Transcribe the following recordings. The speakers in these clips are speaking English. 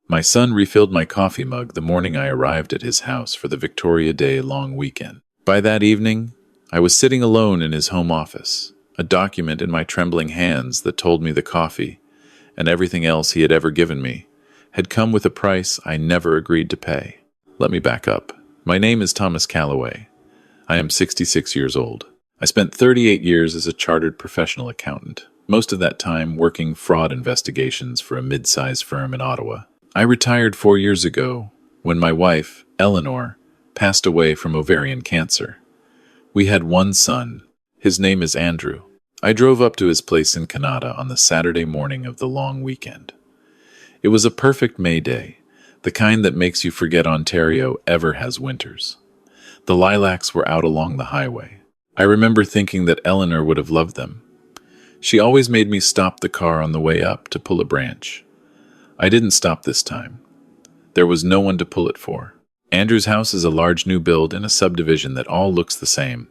My son refilled my coffee mug the morning I arrived at his house for the Victoria Day long weekend. By that evening, I was sitting alone in his home office, a document in my trembling hands that told me the coffee, and everything else he had ever given me, had come with a price I never agreed to pay. Let me back up. My name is Thomas Calloway. I am 66 years old. I spent 38 years as a chartered professional accountant, most of that time working fraud investigations for a mid-sized firm in Ottawa. I retired 4 years ago when my wife, Eleanor, passed away from ovarian cancer. We had one son. His name is Andrew. I drove up to his place in Canada on the Saturday morning of the long weekend. It was a perfect May day, the kind that makes you forget Ontario ever has winters. The lilacs were out along the highway. I remember thinking that Eleanor would have loved them. She always made me stop the car on the way up to pull a branch. I didn't stop this time. There was no one to pull it for. Andrew's house is a large new build in a subdivision that all looks the same.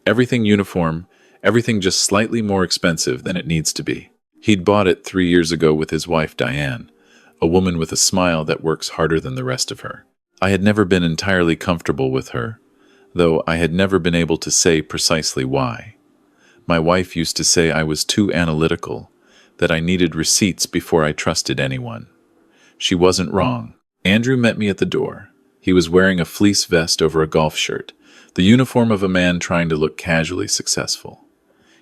Everything uniform, everything just slightly more expensive than it needs to be. He'd bought it 3 years ago with his wife Diane, a woman with a smile that works harder than the rest of her. I had never been entirely comfortable with her, though I had never been able to say precisely why. My wife used to say I was too analytical, that I needed receipts before I trusted anyone. She wasn't wrong. Andrew met me at the door. He was wearing a fleece vest over a golf shirt, the uniform of a man trying to look casually successful.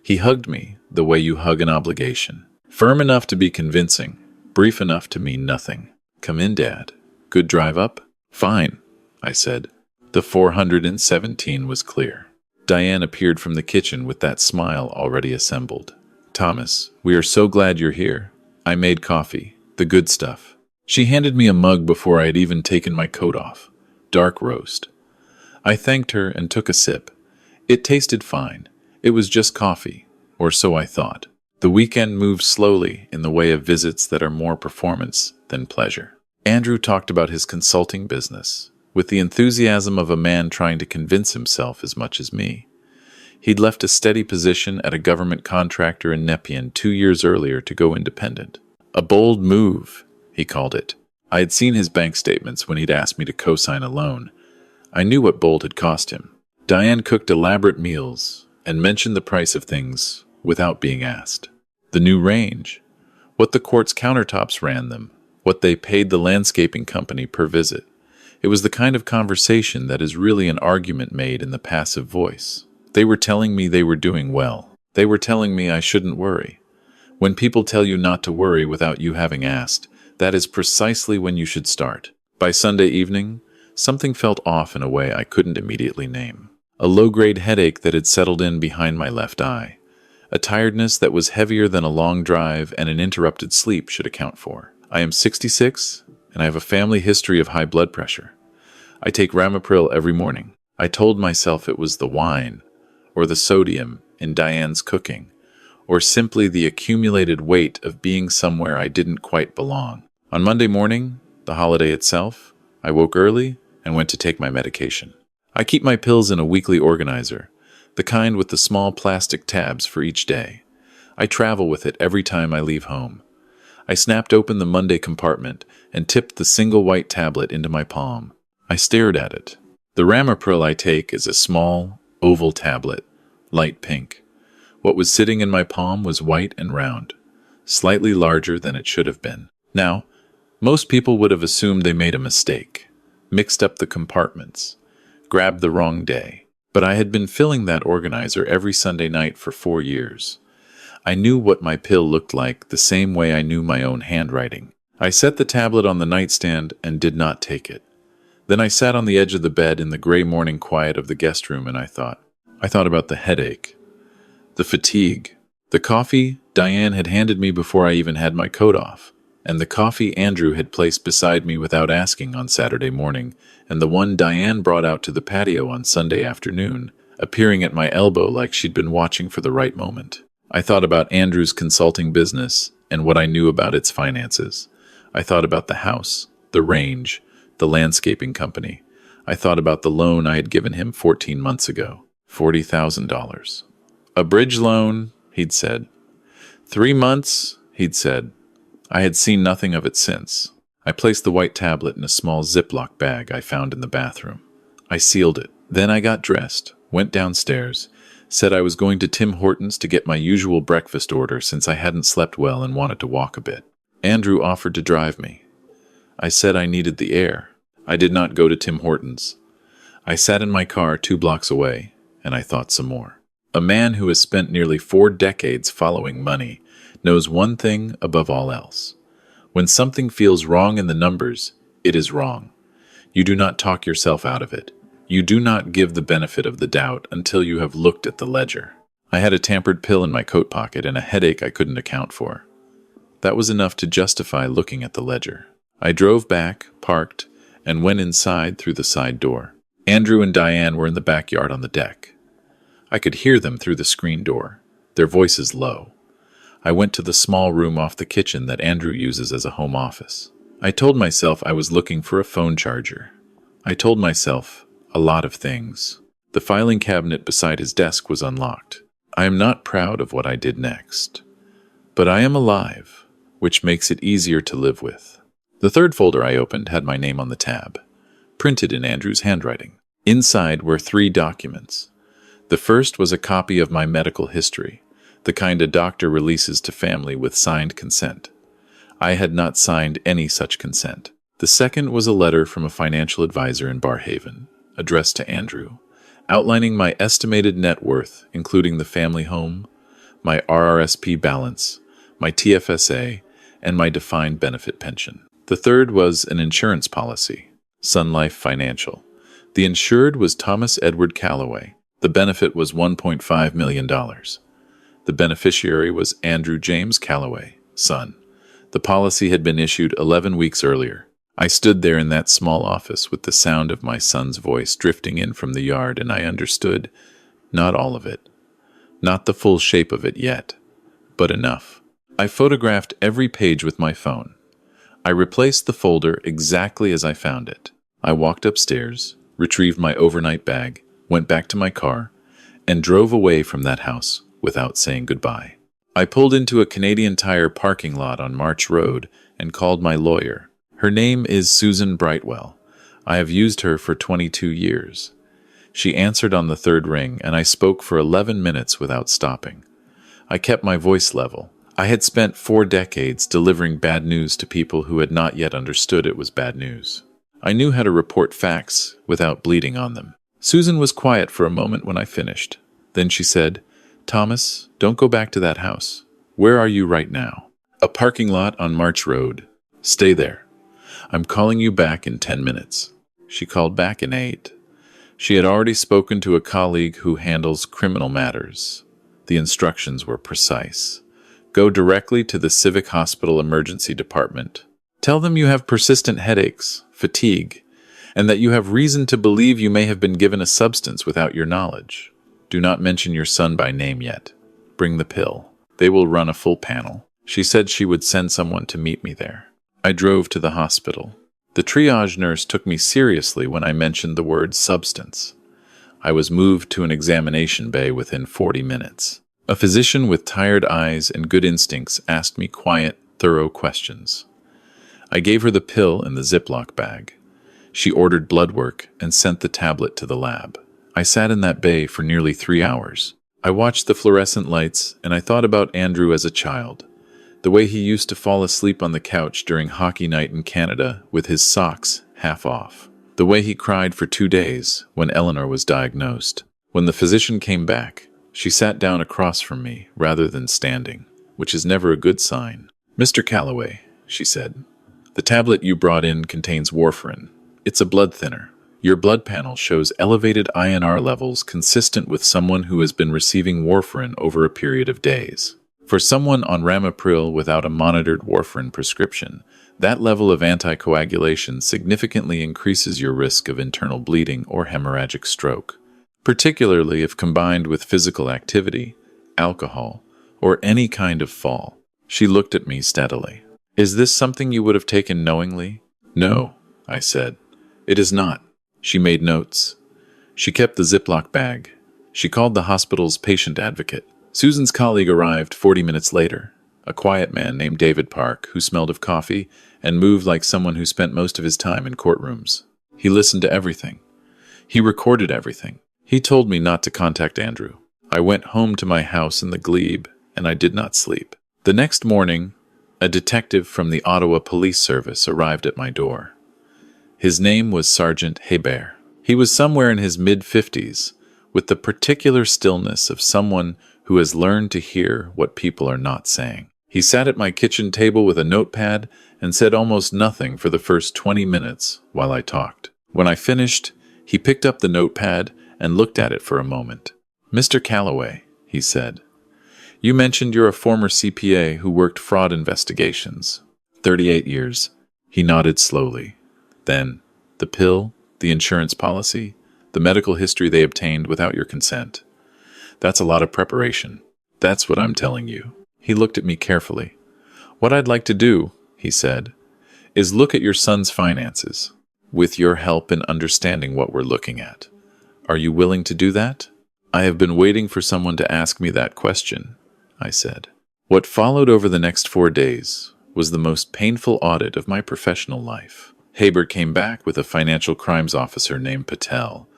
He hugged me the way you hug an obligation. Firm enough to be convincing, brief enough to mean nothing. "Come in, Dad. Good drive up?" "Fine," I said. The 417 was clear. Diane appeared from the kitchen with that smile already assembled. "Thomas, we are so glad you're here. I made coffee, the good stuff." She handed me a mug before I had even taken my coat off. Dark roast. I thanked her and took a sip. It tasted fine. It was just coffee, or so I thought. The weekend moved slowly in the way of visits that are more performance than pleasure. Andrew talked about his consulting business, with the enthusiasm of a man trying to convince himself as much as me. He'd left a steady position at a government contractor in Nepean 2 years earlier to go independent. A bold move, he called it. I had seen his bank statements when he'd asked me to co-sign a loan. I knew what bold had cost him. Diane cooked elaborate meals and mentioned the price of things without being asked. The new range, what the quartz countertops ran them, what they paid the landscaping company per visit. It was the kind of conversation that is really an argument made in the passive voice. They were telling me they were doing well. They were telling me I shouldn't worry. When people tell you not to worry without you having asked, that is precisely when you should start. By Sunday evening, something felt off in a way I couldn't immediately name. A low-grade headache that had settled in behind my left eye. A tiredness that was heavier than a long drive and an interrupted sleep should account for. I am 66, and I have a family history of high blood pressure. I take Ramipril every morning. I told myself it was the wine, or the sodium in Diane's cooking, or simply the accumulated weight of being somewhere I didn't quite belong. On Monday morning, the holiday itself, I woke early and went to take my medication. I keep my pills in a weekly organizer, the kind with the small plastic tabs for each day. I travel with it every time I leave home. I snapped open the Monday compartment and tipped the single white tablet into my palm. I stared at it. The Ramipril I take is a small, oval tablet, light pink. What was sitting in my palm was white and round, slightly larger than it should have been. Now, most people would have assumed they made a mistake, mixed up the compartments, grabbed the wrong day. But I had been filling that organizer every Sunday night for 4 years. I knew what my pill looked like the same way I knew my own handwriting. I set the tablet on the nightstand and did not take it. Then I sat on the edge of the bed in the gray morning quiet of the guest room and I thought about the headache, the fatigue, the coffee Diane had handed me before I even had my coat off, and the coffee Andrew had placed beside me without asking on Saturday morning, and the one Diane brought out to the patio on Sunday afternoon, appearing at my elbow like she'd been watching for the right moment. I thought about Andrew's consulting business and what I knew about its finances. I thought about the house, the range, the landscaping company. I thought about the loan I had given him 14 months ago, $40,000. A bridge loan, he'd said. 3 months, he'd said. I had seen nothing of it since. I placed the white tablet in a small Ziploc bag I found in the bathroom. I sealed it. Then I got dressed, went downstairs, said I was going to Tim Hortons to get my usual breakfast order since I hadn't slept well and wanted to walk a bit. Andrew offered to drive me. I said I needed the air. I did not go to Tim Hortons. I sat in my car 2 blocks away, and I thought some more. A man who has spent nearly 4 decades following money knows one thing above all else. When something feels wrong in the numbers, it is wrong. You do not talk yourself out of it. You do not give the benefit of the doubt until you have looked at the ledger. I had a tampered pill in my coat pocket and a headache I couldn't account for. That was enough to justify looking at the ledger. I drove back, parked, and went inside through the side door. Andrew and Diane were in the backyard on the deck. I could hear them through the screen door, their voices low. I went to the small room off the kitchen that Andrew uses as a home office. I told myself I was looking for a phone charger. I told myself a lot of things. The filing cabinet beside his desk was unlocked. I am not proud of what I did next. But I am alive, which makes it easier to live with. The third folder I opened had my name on the tab, printed in Andrew's handwriting. Inside were 3 documents. The first was a copy of my medical history, the kind a doctor releases to family with signed consent. I had not signed any such consent. The second was a letter from a financial advisor in Barhaven, addressed to Andrew, outlining my estimated net worth, including the family home, my RRSP balance, my TFSA, and my defined benefit pension. The third was an insurance policy, Sun Life Financial. The insured was Thomas Edward Calloway. The benefit was $1.5 million. The beneficiary was Andrew James Calloway, son. The policy had been issued 11 weeks earlier. I stood there in that small office with the sound of my son's voice drifting in from the yard, and I understood not all of it, not the full shape of it yet, but enough. I photographed every page with my phone. I replaced the folder exactly as I found it. I walked upstairs, retrieved my overnight bag, went back to my car, and drove away from that house without saying goodbye. I pulled into a Canadian Tire parking lot on March Road and called my lawyer. Her name is Susan Brightwell. I have used her for 22 years. She answered on the third ring, and I spoke for 11 minutes without stopping. I kept my voice level. I had spent 4 decades delivering bad news to people who had not yet understood it was bad news. I knew how to report facts without bleeding on them. Susan was quiet for a moment when I finished. Then she said, "Thomas, don't go back to that house. Where are you right now?" "A parking lot on March Road. Stay there. I'm calling you back in 10 minutes. She called back in 8. She had already spoken to a colleague who handles criminal matters. The instructions were precise. Go directly to the Civic Hospital Emergency Department. Tell them you have persistent headaches, fatigue, and that you have reason to believe you may have been given a substance without your knowledge. Do not mention your son by name yet. Bring the pill. They will run a full panel." She said she would send someone to meet me there. I drove to the hospital. The triage nurse took me seriously when I mentioned the word substance. I was moved to an examination bay within 40 minutes. A physician with tired eyes and good instincts asked me quiet, thorough questions. I gave her the pill in the Ziploc bag. She ordered blood work and sent the tablet to the lab. I sat in that bay for nearly 3 hours. I watched the fluorescent lights, and I thought about Andrew as a child. The way he used to fall asleep on the couch during hockey night in Canada with his socks half off. The way he cried for 2 days when Eleanor was diagnosed. When the physician came back, she sat down across from me rather than standing, which is never a good sign. "Mr. Calloway," she said, "the tablet you brought in contains warfarin. It's a blood thinner. Your blood panel shows elevated INR levels consistent with someone who has been receiving warfarin over a period of days. For someone on ramipril without a monitored warfarin prescription, that level of anticoagulation significantly increases your risk of internal bleeding or hemorrhagic stroke, particularly if combined with physical activity, alcohol, or any kind of fall." She looked at me steadily. "Is this something you would have taken knowingly?" "No," I said. "It is not." She made notes. She kept the Ziploc bag. She called the hospital's patient advocate. Susan's colleague arrived 40 minutes later, a quiet man named David Park who smelled of coffee and moved like someone who spent most of his time in courtrooms. He listened to everything. He recorded everything. He told me not to contact Andrew. I went home to my house in the glebe, and I did not sleep. The next morning, a detective from the Ottawa Police Service arrived at my door. His name was Sergeant Hebert. He was somewhere in his mid-50s, with the particular stillness of someone who has learned to hear what people are not saying. He sat at my kitchen table with a notepad and said almost nothing for the first 20 minutes while I talked. When I finished, he picked up the notepad and looked at it for a moment. "Mr. Calloway," he said, "you mentioned you're a former CPA who worked fraud investigations. 38 years. He nodded slowly. Then, the pill, the insurance policy, the medical history they obtained without your consent. That's a lot of preparation. That's what I'm telling you. He looked at me carefully. "What I'd like to do," he said, "is look at your son's finances, with your help in understanding what we're looking at. Are you willing to do that?" "I have been waiting for someone to ask me that question," I said. What followed over the next 4 days was the most painful audit of my professional life. Hebert came back with a financial crimes officer named Patel,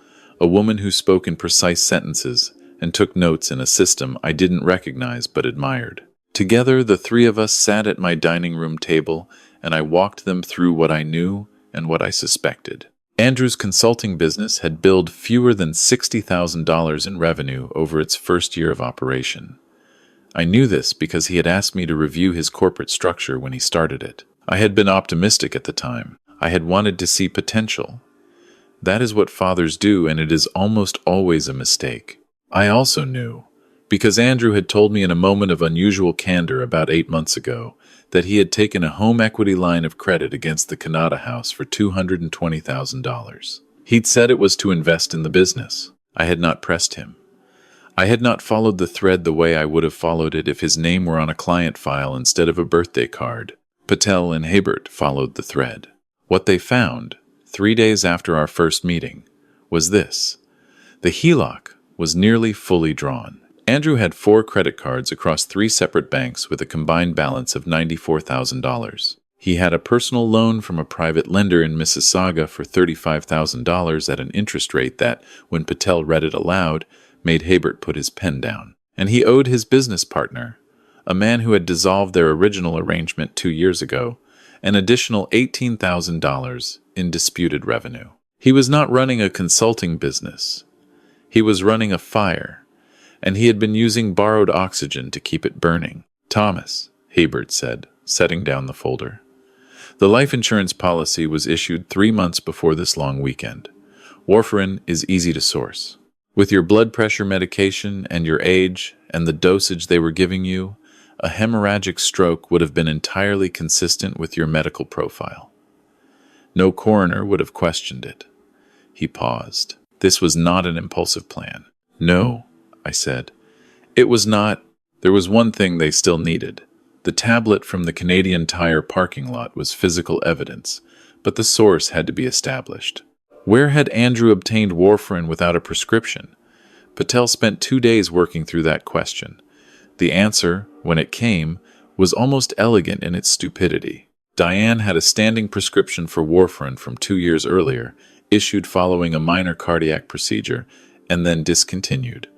a woman who spoke in precise sentences and took notes in a system I didn't recognize but admired. Together, the three of us sat at my dining room table, and I walked them through what I knew and what I suspected. Andrew's consulting business had billed fewer than $60,000 in revenue over its first year of operation. I knew this because he had asked me to review his corporate structure when he started it. I had been optimistic at the time. I had wanted to see potential. That is what fathers do, and it is almost always a mistake. I also knew, because Andrew had told me in a moment of unusual candor about 8 months ago, that he had taken a home equity line of credit against the Kanata house for $220,000. He'd said it was to invest in the business. I had not pressed him. I had not followed the thread the way I would have followed it if his name were on a client file instead of a birthday card. Patel and Hebert followed the thread. What they found, 3 days after our first meeting, was this. The HELOC was nearly fully drawn. Andrew had 4 credit cards across 3 separate banks with a combined balance of $94,000. He had a personal loan from a private lender in Mississauga for $35,000 at an interest rate that, when Patel read it aloud, made Hebert put his pen down. And he owed his business partner, a man who had dissolved their original arrangement 2 years ago, an additional $18,000 in disputed revenue. He was not running a consulting business. He was running a fire, and he had been using borrowed oxygen to keep it burning. "Thomas," Hebert said, setting down the folder. "The life insurance policy was issued 3 months before this long weekend. Warfarin is easy to source. With your blood pressure medication and your age and the dosage they were giving you, a hemorrhagic stroke would have been entirely consistent with your medical profile. No coroner would have questioned it." He paused. This was not an impulsive plan. "No," I said. "It was not. There was one thing they still needed. The tablet from the Canadian Tire parking lot was physical evidence, but the source had to be established. Where had Andrew obtained warfarin without a prescription? Patel spent 2 days working through that question. The answer, when it came, was almost elegant in its stupidity. Diane had a standing prescription for warfarin from 2 years earlier, issued following a minor cardiac procedure, and then discontinued.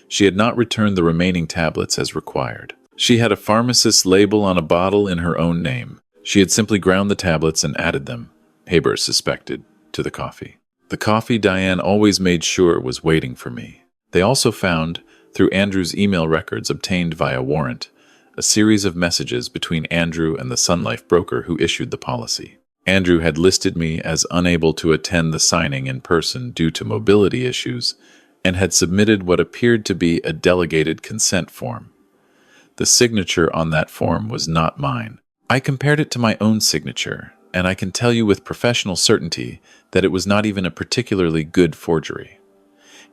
She had not returned the remaining tablets as required. She had a pharmacist's label on a bottle in her own name. She had simply ground the tablets and added them, Hebert suspected, to the coffee. The coffee Diane always made sure was waiting for me. They also found, through Andrew's email records obtained via warrant, a series of messages between Andrew and the Sun Life broker who issued the policy. Andrew had listed me as unable to attend the signing in person due to mobility issues and had submitted what appeared to be a delegated consent form. The signature on that form was not mine. I compared it to my own signature, and I can tell you with professional certainty that it was not even a particularly good forgery.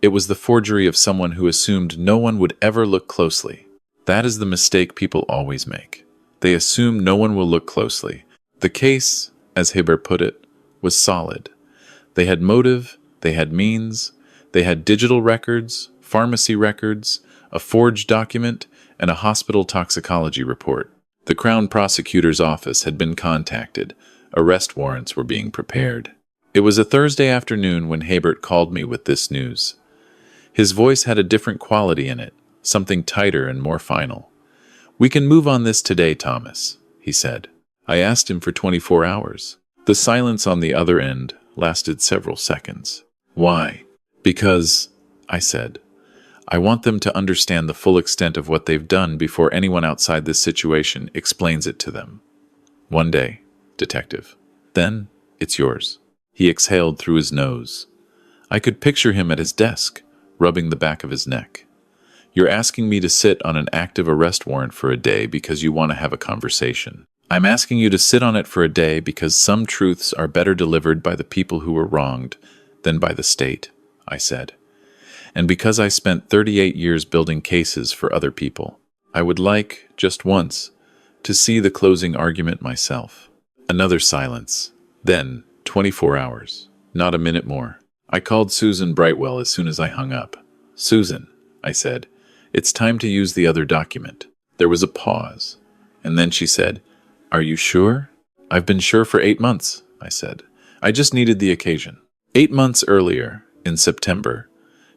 It was the forgery of someone who assumed no one would ever look closely. That is the mistake people always make. They assume no one will look closely. The case, as Hebert put it, was solid. They had motive, they had means, they had digital records, pharmacy records, a forged document, and a hospital toxicology report. The Crown Prosecutor's Office had been contacted. Arrest warrants were being prepared. It was a Thursday afternoon when Habert called me with this news. His voice had a different quality in it, something tighter and more final. "We can move on this today, Thomas," he said. I asked him for 24 hours. The silence on the other end lasted several seconds. "Why?" "Because," I said, "I want them to understand the full extent of what they've done before anyone outside this situation explains it to them." "One day, detective. Then it's yours." He exhaled through his nose. I could picture him at his desk, rubbing the back of his neck. "You're asking me to sit on an active arrest warrant for a day because you want to have a conversation. I'm asking you to sit on it for a day because some truths are better delivered by the people who were wronged than by the state," I said. "And because I spent 38 years building cases for other people, I would like, just once, to see the closing argument myself." Another silence. Then 24 hours. Not a minute more. I called Susan Brightwell as soon as I hung up. "Susan," I said, "it's time to use the other document." There was a pause, and then she said, "Are you sure?" "I've been sure for 8 months," I said. "I just needed the occasion." 8 months earlier, in September,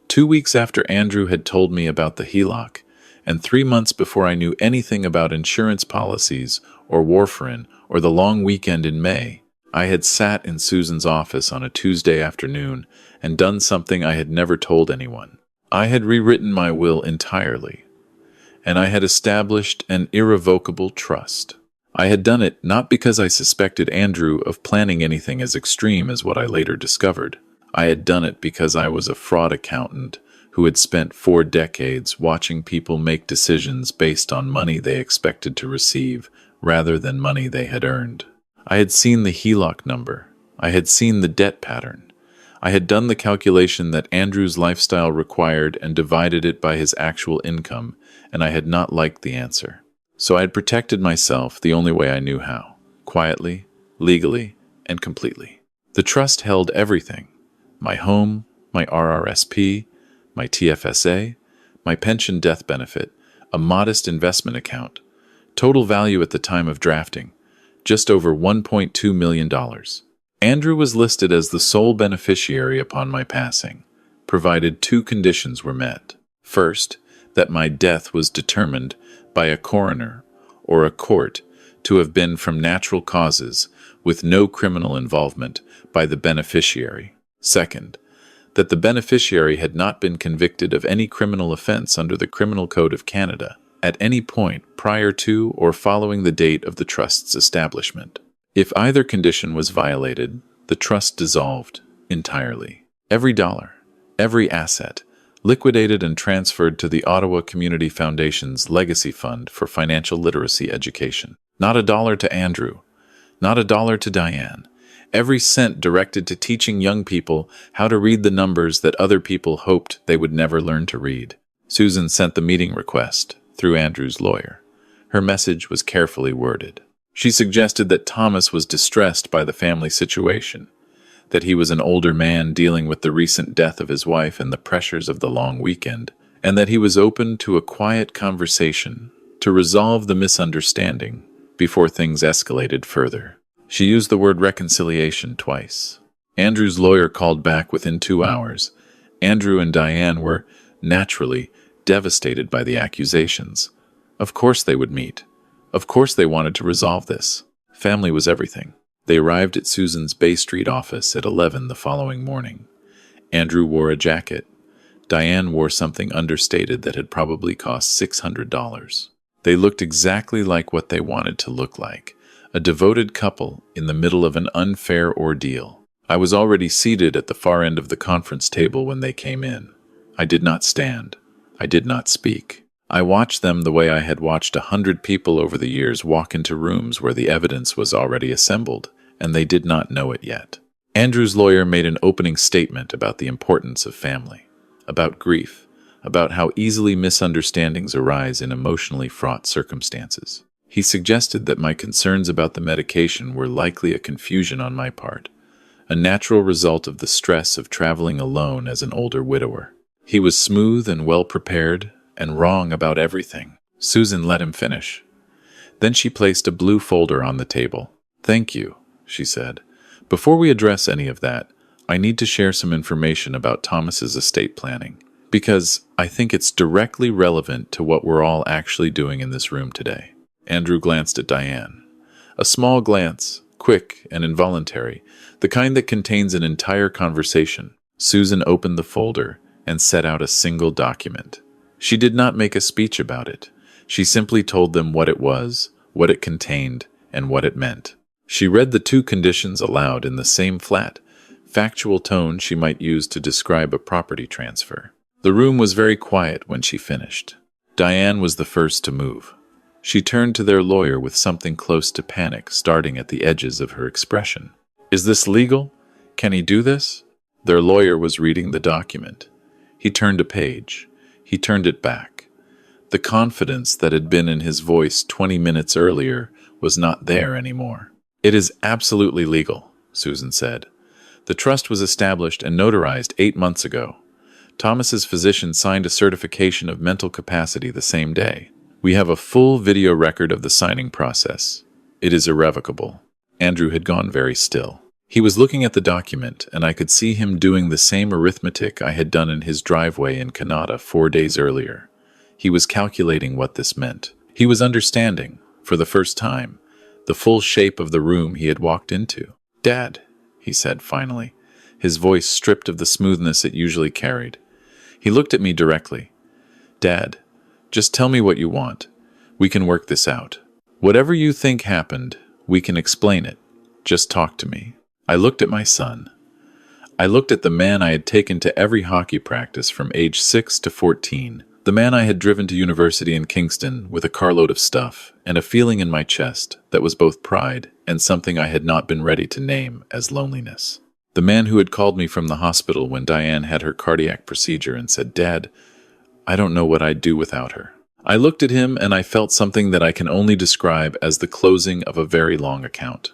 2 weeks after Andrew had told me about the HELOC, and 3 months before I knew anything about insurance policies or warfarin or the long weekend in May, I had sat in Susan's office on a Tuesday afternoon and done something I had never told anyone. I had rewritten my will entirely, and I had established an irrevocable trust. I had done it not because I suspected Andrew of planning anything as extreme as what I later discovered. I had done it because I was a fraud accountant who had spent 4 decades watching people make decisions based on money they expected to receive rather than money they had earned. I had seen the HELOC number. I had seen the debt pattern. I had done the calculation that Andrew's lifestyle required and divided it by his actual income, and I had not liked the answer. So I had protected myself the only way I knew how, quietly, legally, and completely. The trust held everything: my home, my RRSP, my TFSA, my pension death benefit, a modest investment account. Total value at the time of drafting, just over $1.2 million. Andrew was listed as the sole beneficiary upon my passing, provided 2 conditions were met. First, that my death was determined by a coroner or a court to have been from natural causes with no criminal involvement by the beneficiary. Second, that the beneficiary had not been convicted of any criminal offense under the Criminal Code of Canada at any point prior to or following the date of the trust's establishment. If either condition was violated, the trust dissolved entirely. Every dollar, every asset, liquidated and transferred to the Ottawa Community Foundation's Legacy Fund for Financial Literacy Education. Not a dollar to Andrew, not a dollar to Diane. Every cent directed to teaching young people how to read the numbers that other people hoped they would never learn to read. Susan sent the meeting request through Andrew's lawyer. Her message was carefully worded. She suggested that Thomas was distressed by the family situation, that he was an older man dealing with the recent death of his wife and the pressures of the long weekend, and that he was open to a quiet conversation to resolve the misunderstanding before things escalated further. She used the word reconciliation twice. Andrew's lawyer called back within 2 hours. Andrew and Diane were, naturally, devastated by the accusations. Of course they would meet. Of course they wanted to resolve this. Family was everything. They arrived at Susan's Bay Street office at 11 the following morning. Andrew wore a jacket. Diane wore something understated that had probably cost $600. They looked exactly like what they wanted to look like, a devoted couple in the middle of an unfair ordeal. I was already seated at the far end of the conference table when they came in. I did not stand. I did not speak. I watched them the way I had watched 100 people over the years walk into rooms where the evidence was already assembled, and they did not know it yet. Andrew's lawyer made an opening statement about the importance of family, about grief, about how easily misunderstandings arise in emotionally fraught circumstances. He suggested that my concerns about the medication were likely a confusion on my part, a natural result of the stress of traveling alone as an older widower. He was smooth and well-prepared, and wrong about everything. Susan let him finish. Then she placed a blue folder on the table. "Thank you," she said. "Before we address any of that, I need to share some information about Thomas's estate planning, because I think it's directly relevant to what we're all actually doing in this room today." Andrew glanced at Diane. A small glance, quick and involuntary, the kind that contains an entire conversation. Susan opened the folder and set out a single document. She did not make a speech about it. She simply told them what it was, what it contained, and what it meant. She read the two conditions aloud in the same flat, factual tone she might use to describe a property transfer. The room was very quiet when she finished. Diane was the first to move. She turned to their lawyer with something close to panic starting at the edges of her expression. "Is this legal? Can he do this?" Their lawyer was reading the document. He turned a page. He turned it back. The confidence that had been in his voice 20 minutes earlier was not there anymore. "It is absolutely legal," Susan said. "The trust was established and notarized 8 months ago. Thomas's physician signed a certification of mental capacity the same day. We have a full video record of the signing process. It is irrevocable." Andrew had gone very still. He was looking at the document, and I could see him doing the same arithmetic I had done in his driveway in Canada 4 days earlier. He was calculating what this meant. He was understanding, for the first time, the full shape of the room he had walked into. "Dad," he said finally, his voice stripped of the smoothness it usually carried. He looked at me directly. "Dad, just tell me what you want. We can work this out. Whatever you think happened, we can explain it. Just talk to me." I looked at my son. I looked at the man I had taken to every hockey practice from age 6 to 14, the man I had driven to university in Kingston with a carload of stuff and a feeling in my chest that was both pride and something I had not been ready to name as loneliness. The man who had called me from the hospital when Diane had her cardiac procedure and said, "Dad, I don't know what I'd do without her." I looked at him and I felt something that I can only describe as the closing of a very long account.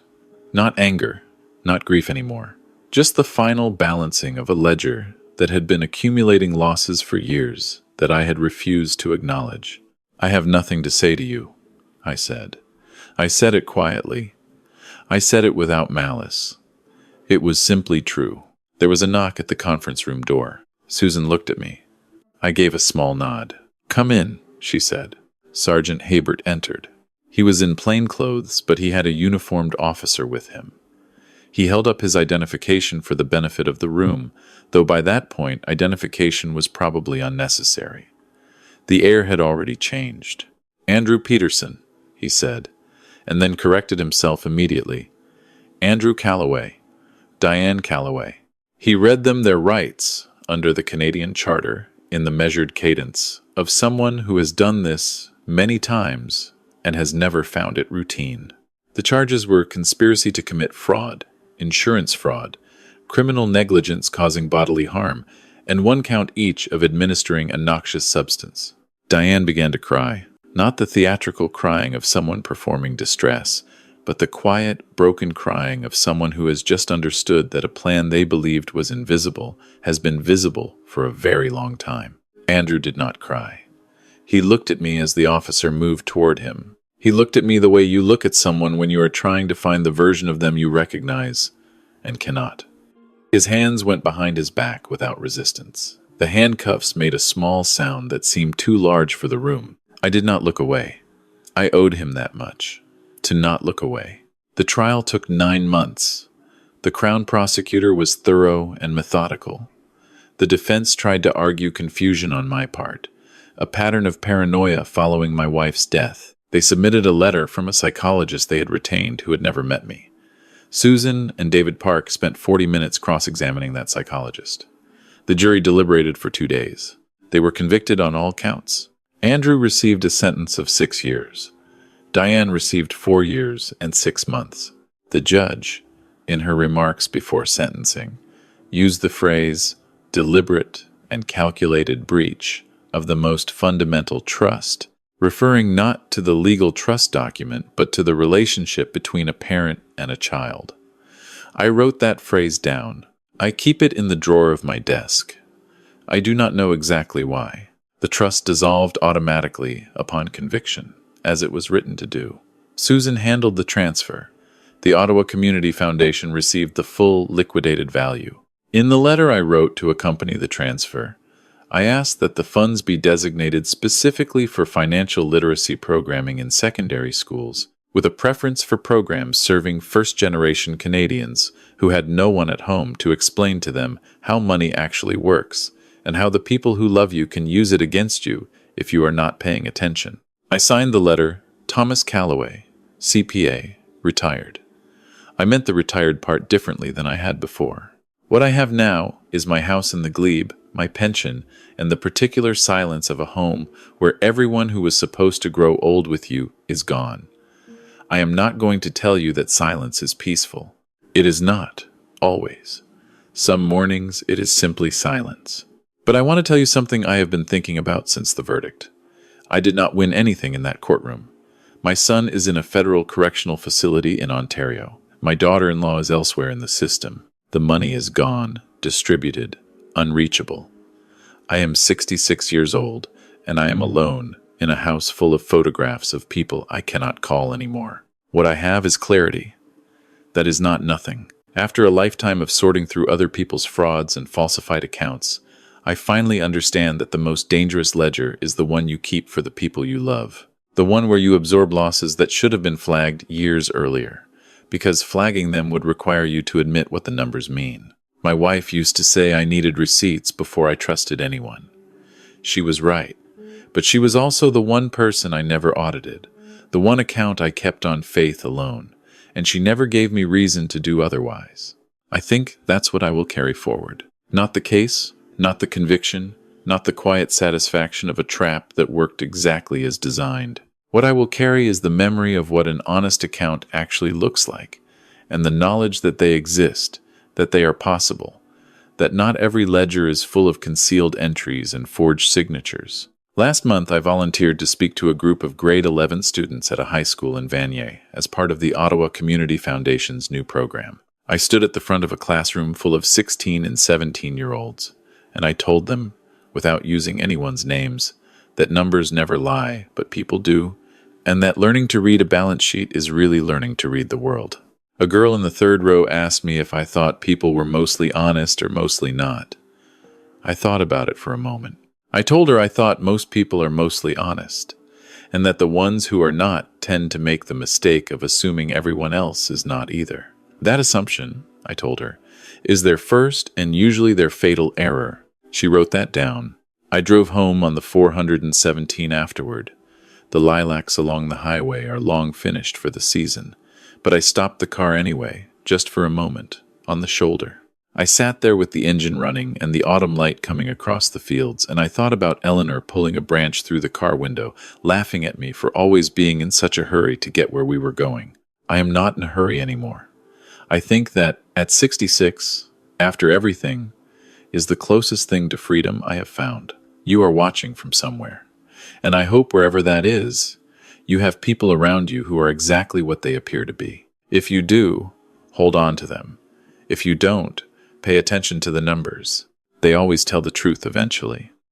Not anger, not grief anymore. Just the final balancing of a ledger that had been accumulating losses for years that I had refused to acknowledge. "I have nothing to say to you," I said. I said it quietly. I said it without malice. It was simply true. There was a knock at the conference room door. Susan looked at me. I gave a small nod. "Come in," she said. Sergeant Habert entered. He was in plain clothes, but he had a uniformed officer with him. He held up his identification for the benefit of the room, though by that point identification was probably unnecessary. The air had already changed. "Andrew Peterson," he said, and then corrected himself immediately. "Andrew Calloway. Diane Calloway." He read them their rights under the Canadian Charter in the measured cadence of someone who has done this many times and has never found it routine. The charges were conspiracy to commit fraud, insurance fraud, criminal negligence causing bodily harm, and 1 count each of administering a noxious substance. Diane began to cry, not the theatrical crying of someone performing distress, but the quiet, broken crying of someone who has just understood that a plan they believed was invisible has been visible for a very long time. Andrew did not cry. He looked at me as the officer moved toward him. He looked at me the way you look at someone when you are trying to find the version of them you recognize and cannot. His hands went behind his back without resistance. The handcuffs made a small sound that seemed too large for the room. I did not look away. I owed him that much. To not look away. The trial took 9 months. The Crown prosecutor was thorough and methodical. The defense tried to argue confusion on my part, a pattern of paranoia following my wife's death. They submitted a letter from a psychologist they had retained who had never met me. Susan and David Park spent 40 minutes cross-examining that psychologist. The jury deliberated for 2 days. They were convicted on all counts. Andrew received a sentence of 6 years. Diane received 4 years and 6 months. The judge, in her remarks before sentencing, used the phrase deliberate and calculated breach of the most fundamental trust, referring not to the legal trust document, but to the relationship between a parent and a child. I wrote that phrase down. I keep it in the drawer of my desk. I do not know exactly why. The trust dissolved automatically upon conviction, as it was written to do. Susan handled the transfer. The Ottawa Community Foundation received the full liquidated value. In the letter I wrote to accompany the transfer, I asked that the funds be designated specifically for financial literacy programming in secondary schools, with a preference for programs serving first-generation Canadians who had no one at home to explain to them how money actually works and how the people who love you can use it against you if you are not paying attention. I signed the letter, Thomas Calloway, CPA, retired. I meant the retired part differently than I had before. What I have now is my house in the glebe, my pension, and the particular silence of a home where everyone who was supposed to grow old with you is gone. I am not going to tell you that silence is peaceful. It is not, always. Some mornings it is simply silence. But I want to tell you something I have been thinking about since the verdict. I did not win anything in that courtroom. My son is in a federal correctional facility in Ontario. My daughter-in-law is elsewhere in the system. The money is gone, distributed, unreachable. I am 66 years old, and I am alone in a house full of photographs of people I cannot call anymore. What I have is clarity. That is not nothing. After a lifetime of sorting through other people's frauds and falsified accounts, I finally understand that the most dangerous ledger is the one you keep for the people you love. The one where you absorb losses that should have been flagged years earlier, because flagging them would require you to admit what the numbers mean. My wife used to say I needed receipts before I trusted anyone. She was right, but she was also the one person I never audited, the one account I kept on faith alone, and she never gave me reason to do otherwise. I think that's what I will carry forward. Not the case, not the conviction, not the quiet satisfaction of a trap that worked exactly as designed. What I will carry is the memory of what an honest account actually looks like, and the knowledge that they exist, that they are possible, that not every ledger is full of concealed entries and forged signatures. Last month, I volunteered to speak to a group of grade 11 students at a high school in Vanier as part of the Ottawa Community Foundation's new program. I stood at the front of a classroom full of 16 and 17-year-olds, and I told them, without using anyone's names, that numbers never lie, but people do, and that learning to read a balance sheet is really learning to read the world. A girl in the third row asked me if I thought people were mostly honest or mostly not. I thought about it for a moment. I told her I thought most people are mostly honest, and that the ones who are not tend to make the mistake of assuming everyone else is not either. That assumption, I told her, is their first and usually their fatal error. She wrote that down. I drove home on the 417 afterward. The lilacs along the highway are long finished for the season, but I stopped the car anyway, just for a moment, on the shoulder. I sat there with the engine running and the autumn light coming across the fields, and I thought about Eleanor pulling a branch through the car window, laughing at me for always being in such a hurry to get where we were going. I am not in a hurry anymore. I think that, at 66, after everything, is the closest thing to freedom I have found. You are watching from somewhere, and I hope wherever that is, you have people around you who are exactly what they appear to be. If you do, hold on to them. If you don't, pay attention to the numbers. They always tell the truth eventually.